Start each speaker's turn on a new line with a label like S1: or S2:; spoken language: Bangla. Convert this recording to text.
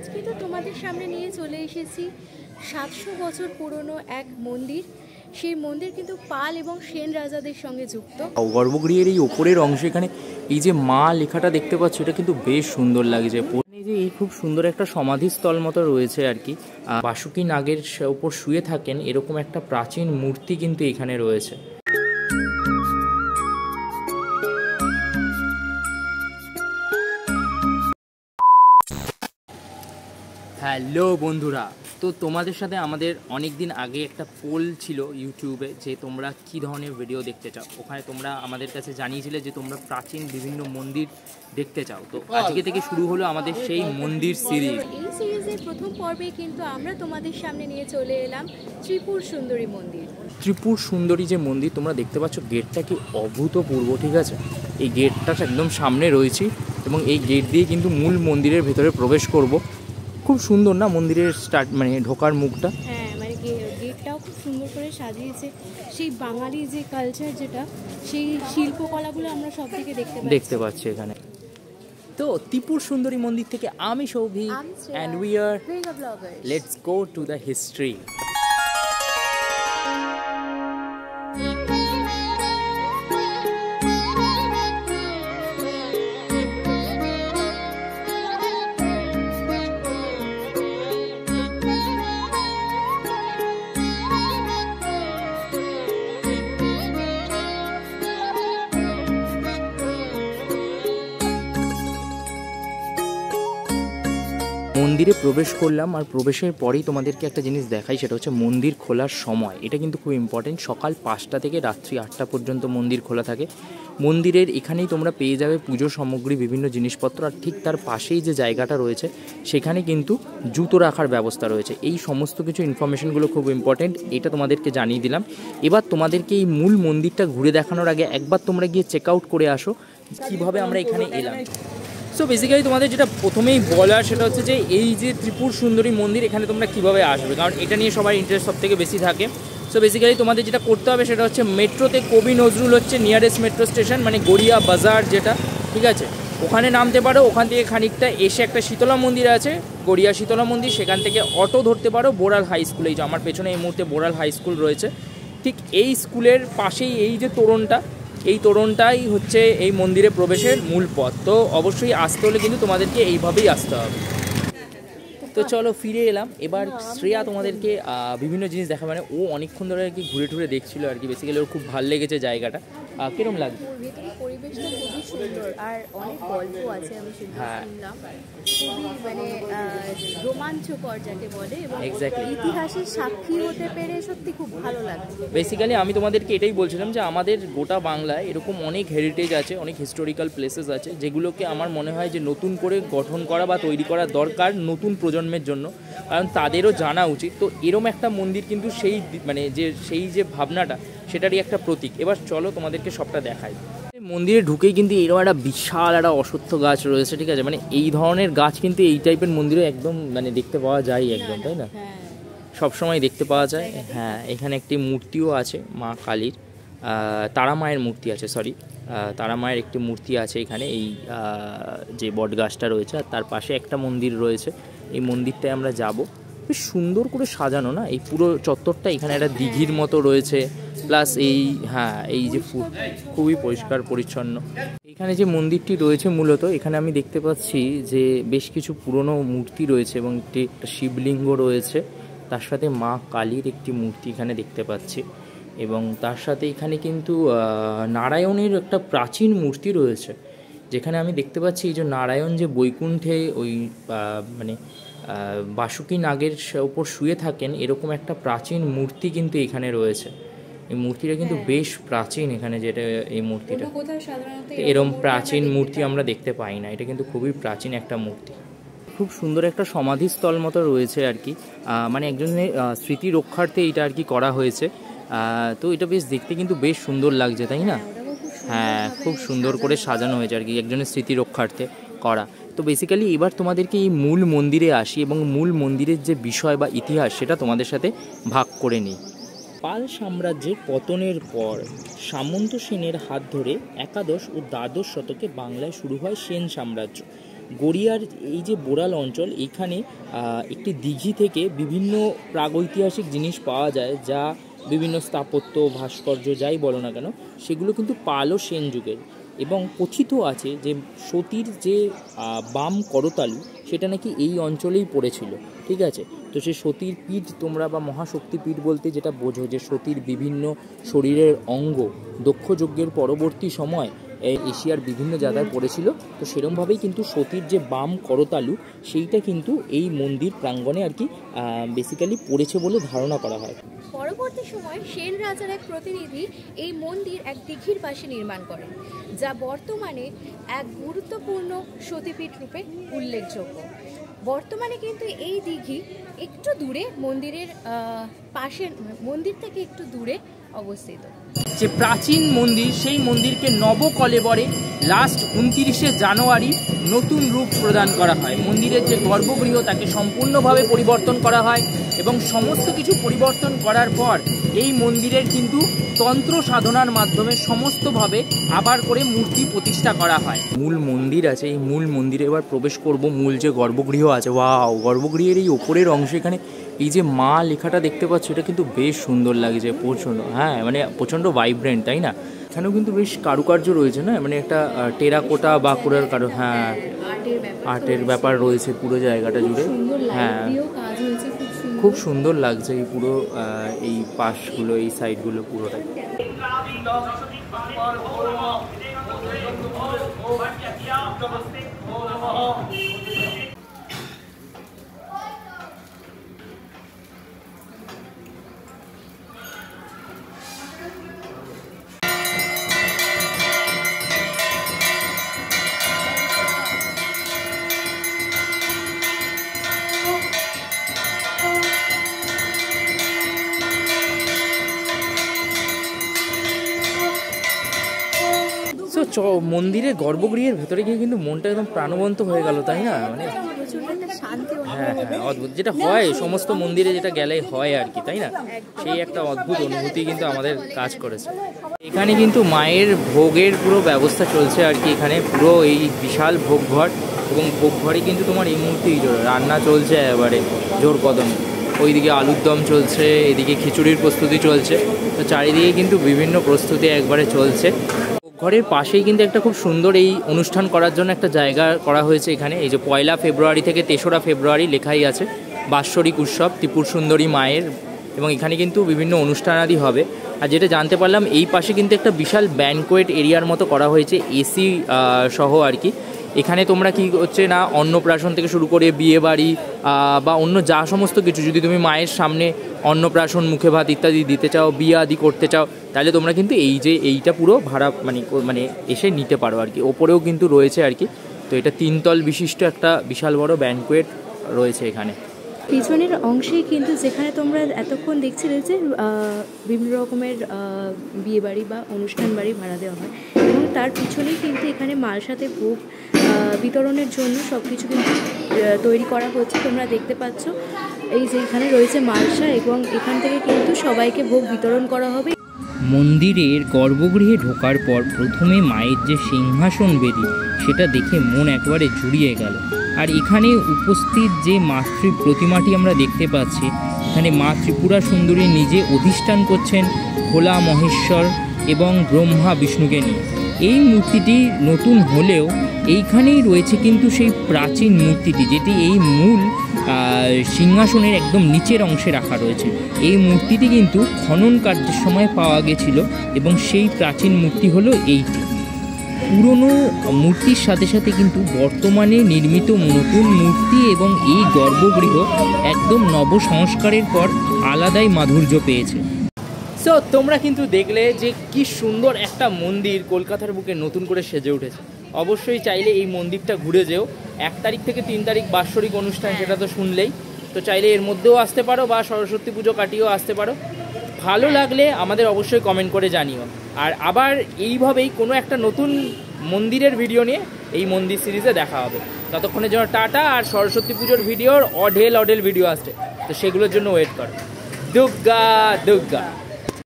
S1: আজকে তো তোমাদের সামনে নিয়ে চলে এসেছি 700 বছর পুরনো এক মন্দির। সেই মন্দির কিন্তু পাল এবং সেন রাজাদের সঙ্গে যুক্ত।
S2: গর্ভগৃহের এই ওপরের অংশ, এখানে এই যে মা লেখাটা দেখতে পাচ্ছ, এটা কিন্তু বেশ সুন্দর লাগছে। এই যে এই খুব সুন্দর একটা সমাধিস্থল মতো রয়েছে আর কি, বাসুকী নাগের উপর শুয়ে থাকেন এরকম একটা প্রাচীন মূর্তি কিন্তু এখানে রয়েছে। হ্যালো বন্ধুরা, তো তোমাদের সাথে আমাদের অনেক দিন আগে একটা পোল ছিল ইউটিউবে যে তোমরা কি ধরনের ভিডিও দেখতে চাও। ওখানে তোমরা আমাদের কাছে জানিয়েছিলে যে তোমরা প্রাচীন বিভিন্ন মন্দির দেখতে চাও। তো আজকে থেকে শুরু হলো আমাদের সেই মন্দির সিরিজ।
S1: এই সিরিজের প্রথম পর্বে কিন্তু আমরা তোমাদের সামনে নিয়ে চলে এলাম ত্রিপুর সুন্দরী মন্দির।
S2: ত্রিপুর সুন্দরী যে মন্দির তোমরা দেখতে পাচ্ছ, গেটটা কি অভূতপূর্ব, ঠিক আছে? এই গেটটা একদম সামনে রয়েছে এবং এই গেট দিয়ে কিন্তু মূল মন্দিরের ভেতরে প্রবেশ করব। খুব সুন্দর না মন্দিরের মানে ঢোকার মুখটা?
S1: হ্যাঁ, মানে গেটটাও খুব সুন্দর করে সাজিয়েছে। সেই বাঙালি যে কালচার, যেটা সেই শিল্পকলাগুলো আমরা সব থেকে দেখতে পাচ্ছি
S2: এখানে। তো ত্রিপুর সুন্দরী মন্দির থেকে আমি Souvik, and we are let's go to the history. মন্দিরে প্রবেশ করলাম, আর প্রবেশের পরেই তোমাদেরকে একটা জিনিস দেখাই, সেটা হচ্ছে মন্দির খোলার সময়। এটা কিন্তু খুব ইম্পর্টেন্ট। সকাল 5টা থেকে রাত্রি 8টা পর্যন্ত মন্দির খোলা থাকে। মন্দিরের এখানেই তোমরা পেয়ে যাবে পুজো সামগ্রী, বিভিন্ন জিনিসপত্র, আর ঠিক তার পাশেই যে জায়গাটা রয়েছে সেখানে কিন্তু জুতো রাখার ব্যবস্থা রয়েছে। এই সমস্ত কিছু ইনফরমেশনগুলো খুব ইম্পর্টেন্ট, এটা তোমাদেরকে জানিয়ে দিলাম। এবার তোমাদেরকে এই মূল মন্দিরটা ঘুরে দেখানোর আগে একবার তোমরা গিয়ে চেক আউট করে আসো কীভাবে আমরা এখানে এলাম। সো বেসিক্যালি তোমাদের যেটা প্রথমেই বলার সেটা হচ্ছে যে এই যে ত্রিপুর সুন্দরী মন্দির, এখানে তোমরা কীভাবে আসবে, কারণ এটা নিয়ে সবার ইন্টারেস্ট সব থেকে বেশি থাকে। সো বেসিক্যালি তোমাদের যেটা করতে হবে সেটা হচ্ছে মেট্রোতে কবি নজরুল হচ্ছে নিয়ারেস্ট মেট্রো স্টেশন, মানে গড়িয়া বাজার যেটা, ঠিক আছে? ওখানে নামতে পারো। ওখান থেকে খানিকটা এসে একটা শীতলা মন্দির আছে, গড়িয়া শীতলা মন্দির, সেখান থেকে অটো ধরতে পারো বোড়াল হাই স্কুলে। এই যে আমার পেছনে এই মুহূর্তে বোড়াল হাই স্কুল রয়েছে, ঠিক এই স্কুলের পাশেই এই যে তোরণটা, এই তোরণটাই হচ্ছে এই মন্দিরে প্রবেশের মূল পথ। তো অবশ্যই আসতে হলে কিন্তু তোমাদেরকে এইভাবেই আসতে হবে। তো চলো ফিরে এলাম। এবার শ্রেয়া তোমাদেরকে বিভিন্ন জিনিস দেখা, মানে ও অনেকক্ষণ ধরে আর কি ঘুরে টুরে দেখছিল আর কি। বেসিক্যালি ওর খুব ভালো লেগেছে জায়গাটা। কিরম লাগছে?
S1: পরিবেশটা খুবই সুন্দর আর অনেক গল্প আছে, আমি শুনলাম। খুবই মানে রোমাঞ্চকর যাকে বলে, এবং ইতিহাসের সাক্ষী হতে পেরে সত্যি খুব ভালো লাগছে।
S2: বেসিক্যালি আমি তোমাদেরকে এটাই বলছিলাম যে আমাদের গোটা বাংলায় এরকম অনেক হেরিটেজ আছে, অনেক হিস্টোরিক্যাল প্লেসেস আছে, যেগুলোকে আমার মনে হয় যে নতুন করে গঠন করা বা তৈরি করা দরকার নতুন প্রজন্মের জন্য, কারণ তাদেরও জানা উচিত। তো এরম একটা মন্দির কিন্তু সেই মানে সেই যে ভাবনাটা, সেটারই একটা প্রতীক। এবার চলো তোমাদেরকে সবটা দেখাই। মন্দিরে ঢুকেই কিন্তু এরকম একটা বিশাল একটা অশ্বত্থ গাছ রয়েছে, ঠিক আছে? মানে এই ধরনের গাছ কিন্তু এই টাইপের মন্দিরে একদম মানে দেখতে পাওয়া যায় একদম, তাই না? সবসময় দেখতে পাওয়া যায়। হ্যাঁ, এখানে একটি মূর্তিও আছে মা কালীর, তারা মায়ের মূর্তি আছে, সরি, তারা মায়ের একটি মূর্তি আছে এখানে এই যে বট গাছটা রয়েছে, আর তার পাশে একটা মন্দির রয়েছে। এই মন্দিরটায় আমরা যাব। বেশ সুন্দর করে সাজানো না এই পুরো চত্বরটা। এখানে একটা দিঘির মতো রয়েছে, প্লাস এই এই যে খুবই পরিষ্কার পরিচ্ছন্ন। এখানে যে মন্দিরটি রয়েছে মূলত, এখানে আমি দেখতে পাচ্ছি যে বেশ কিছু পুরনো মূর্তি রয়েছে এবং একটি শিবলিঙ্গ রয়েছে, তার সাথে মা কালীর একটি মূর্তি এখানে দেখতে পাচ্ছি, এবং তার সাথে এখানে কিন্তু নারায়ণের একটা প্রাচীন মূর্তি রয়েছে, যেখানে আমি দেখতে পাচ্ছি এই যে নারায়ণ যে বৈকুণ্ঠে ওই মানে বাসুকী নাগের উপর শুয়ে থাকেন এরকম একটা প্রাচীন মূর্তি কিন্তু এখানে রয়েছে। এই মূর্তিটা কিন্তু বেশ প্রাচীন, এখানে যেটা এই মূর্তিটা, এরকম প্রাচীন মূর্তি আমরা দেখতে পাই না। এটা কিন্তু খুবই প্রাচীন একটা মূর্তি। খুব সুন্দর একটা সমাধিস্থল মতো রয়েছে আর কি, মানে একজনের স্মৃতি রক্ষার্থে এটা আর কি করা হয়েছে। তো এটা বেশ দেখতে কিন্তু বেশ সুন্দর লাগছে, তাই না? হ্যাঁ, খুব সুন্দর করে সাজানো হয়েছে আর কি, একজনের স্মৃতি রক্ষার্থে করা। তো বেসিক্যালি এবার তোমাদেরকে এই মূল মন্দিরে আসি এবং মূল মন্দিরের যে বিষয় বা ইতিহাস সেটা তোমাদের সাথে ভাগ করে নিই। পাল সাম্রাজ্যের পতনের পর সামন্ত সেনের হাত ধরে একাদশ ও দ্বাদশ শতকে বাংলায় শুরু হয় সেন সাম্রাজ্য। গড়িয়ার এই যে বোড়াল অঞ্চল, এখানে একটি দিঘি থেকে বিভিন্ন প্রাগৈতিহাসিক জিনিস পাওয়া যায়, যা বিভিন্ন স্থাপত্য, ভাস্কর্য যাই বলো না কেন, সেগুলো কিন্তু পাল ও সেন যুগের। এবং কথিত আছে যে সতীর যে বাম করতালু সেটা নাকি এই অঞ্চলেই পড়েছিল, ঠিক আছে। তো সে সতীর পীঠ তোমরা বা মহাশক্তি পীঠ বলতে যেটা বোঝো যে সতীর বিভিন্ন শরীরের অঙ্গ দক্ষ যজ্ঞের পরবর্তী সময় এশিয়ার বিভিন্ন জায়গায় পড়েছিল। তো সেরকমভাবেই কিন্তু সতীর যে বাম করতালু সেইটা কিন্তু এই মন্দির প্রাঙ্গণে আর কি বেসিক্যালি পড়েছে বলে ধারণা করা হয়।
S1: পরবর্তী সময় সেন রাজার এক প্রতিনিধি এই মন্দির এক দিঘির পাশে নির্মাণ করেন, যা বর্তমানে এক গুরুত্বপূর্ণ সতীপীঠ রূপে উল্লেখযোগ্য। বর্তমানে কিন্তু এই দিঘি একটু দূরে মন্দিরের পাশে, মন্দির থেকে একটু দূরে অবস্থিত।
S2: যে প্রাচীন মন্দির, সেই মন্দিরকে নবকলেবরে লাস্ট 29শে জানুয়ারি নতুন রূপ প্রদান করা হয়। মন্দিরের যে গর্ভগৃহ তাকে সম্পূর্ণভাবে পরিবর্তন করা হয় এবং সমস্ত কিছু পরিবর্তন করার পর এই মন্দিরের কিন্তু তন্ত্র সাধনার মাধ্যমে সমস্তভাবে আবার করে মূর্তি প্রতিষ্ঠা করা হয়। মূল মন্দির আছে, এই মূল মন্দিরে এবার প্রবেশ করব। মূল যে গর্ভগৃহ আছে, ওয়াও, গর্ভগৃহের এই ওপরের অংশে এখানে এই যে মা লেখাটা দেখতে পাচ্ছ, এটা কিন্তু বেশ সুন্দর লাগছে প্রচণ্ড। হ্যাঁ, মানে প্রচণ্ড ভাইব্রেন্ট, তাই না? এখানেও কিন্তু বেশ কারুকার্য রয়েছে না, মানে একটা টেরাকোটা বা কোরার কারো, হ্যাঁ, আর্টের ব্যাপার রয়েছে পুরো জায়গাটা জুড়ে। হ্যাঁ, খুব সুন্দর লাগছে এই পুরো এই পাশগুলো, এই সাইডগুলো পুরোটাই। মন্দিরের গর্ভগৃহের ভেতরে গিয়ে কিন্তু মনটা একদম প্রাণবন্ত হয়ে গেল, তাই না? মানে হ্যাঁ হ্যাঁ, অদ্ভুত, যেটা হয় সমস্ত মন্দিরে যেটা গেলে হয় আর কি, তাই না? সেই একটা অদ্ভুত অনুভূতি কিন্তু আমাদের কাজ করেছে। এখানে কিন্তু মায়ের ভোগের পুরো ব্যবস্থা চলছে আর কি। এখানে পুরো এই বিশাল ভোগঘর, এবং ভোগঘরে কিন্তু তোমার এই মুহূর্তেই রান্না চলছে এবারে জোর কদম। ওইদিকে আলুর দম চলছে, এদিকে খিচুড়ির প্রস্তুতি চলছে। তো চারিদিকে কিন্তু বিভিন্ন প্রস্তুতি একবারে চলছে। ঘরের পাশেই কিন্তু একটা খুব সুন্দর এই অনুষ্ঠান করার জন্য একটা জায়গা করা হয়েছে এখানে। এই যে 1 ফেব্রুয়ারি থেকে 3রা ফেব্রুয়ারি লেখাই আছে বাৎসরিক উৎসব ত্রিপুর সুন্দরী মায়ের, এবং এখানে কিন্তু বিভিন্ন অনুষ্ঠানাদি হবে। আর যেটা জানতে পারলাম, এই পাশে কিন্তু একটা বিশাল ব্যানকোয়েট এরিয়ার মতো করা হয়েছে, এসি সহ আর কি। এখানে তোমরা কি হচ্ছে না, অন্নপ্রাশন থেকে শুরু করে বিয়ে বাড়ি বা অন্য যা সমস্ত কিছু, যদি তুমি মায়ের সামনে অন্নপ্রাশন, মুখে ভাত ইত্যাদি দিতে চাও, বিয়ে আদি করতে চাও, তাহলে তোমরা কিন্তু এই যে এইটা পুরো ভাড়া মানে এসে নিতে পারো আর কি। ওপরেও কিন্তু রয়েছে আর কি। তো এটা 3 তল বিশিষ্ট একটা বিশাল বড় ব্যানকোয়েট রয়েছে এখানে।
S1: পিছনের অংশেই কিন্তু যেখানে তোমরা এতক্ষণ দেখছিলে যে বিভিন্ন রকমের বিয়েবাড়ি বা অনুষ্ঠান বাড়ি ভাড়া দেওয়া হয়, এবং তার পিছনেই কিন্তু এখানে মালসাতে ভোগ বিতরণের জন্য সব কিছু কিন্তু তৈরি করা হচ্ছে। তোমরা দেখতে পাচ্ছ এই যে এখানে রয়েছে মালসা, এবং এখান থেকে কিন্তু সবাইকে ভোগ বিতরণ করা হবে।
S2: মন্দিরের গর্ভগৃহে ঢোকার পর প্রথমে মায়ের যে সিংহাসন বেদি, সেটা দেখে মন একবারে জুড়িয়ে গেল। আর এখানে উপস্থিত যে মাতৃ প্রতিমাটি আমরা দেখতে পাচ্ছি, এখানে মা ত্রিপুরা সুন্দরী নিজে অধিষ্ঠান করছেন ভোলা মহেশ্বর এবং ব্রহ্মা বিষ্ণুকে নিয়ে। এই মূর্তিটি নতুন হলেও এইখানেই রয়েছে কিন্তু সেই প্রাচীন মূর্তিটি, যেটি এই মূল সিংহাসনের একদম নিচের অংশে রাখা রয়েছে। এই মূর্তিটি কিন্তু খনন কার্যের সময় পাওয়া গেছিল, এবং সেই প্রাচীন মূর্তি হলো এইটি। পুরনো মূর্তির সাথে সাথে কিন্তু বর্তমানে নির্মিত নতুন মূর্তি এবং এই গর্ভগৃহ একদম নবসংস্কারের পর আলাদাই মাধুর্য পেয়েছে। সো তোমরা কিন্তু দেখলে যে কি সুন্দর একটা মন্দির কলকাতার বুকে নতুন করে সেজে উঠেছে। অবশ্যই চাইলে এই মন্দিরটা ঘুরে যেও। 1 তারিখ থেকে 3 তারিখ বাৎসরিক অনুষ্ঠান, সেটা তো শুনলেই। তো চাইলে এর মধ্যেও আসতে পারো বা সরস্বতী পুজো কাটিয়েও আসতে পারো। ভালো লাগলে আমাদের অবশ্যই কমেন্ট করে জানিও। আর আবার এইভাবেই কোনো একটা নতুন মন্দিরের ভিডিও নিয়ে এই মন্দির সিরিজে দেখা হবে। ততক্ষণের জন্য টাটা। আর সরস্বতী পুজোর ভিডিওর অঢেল ভিডিও আসছে, তো সেগুলোর জন্য ওয়েট করো। দুর্গা দুর্গা।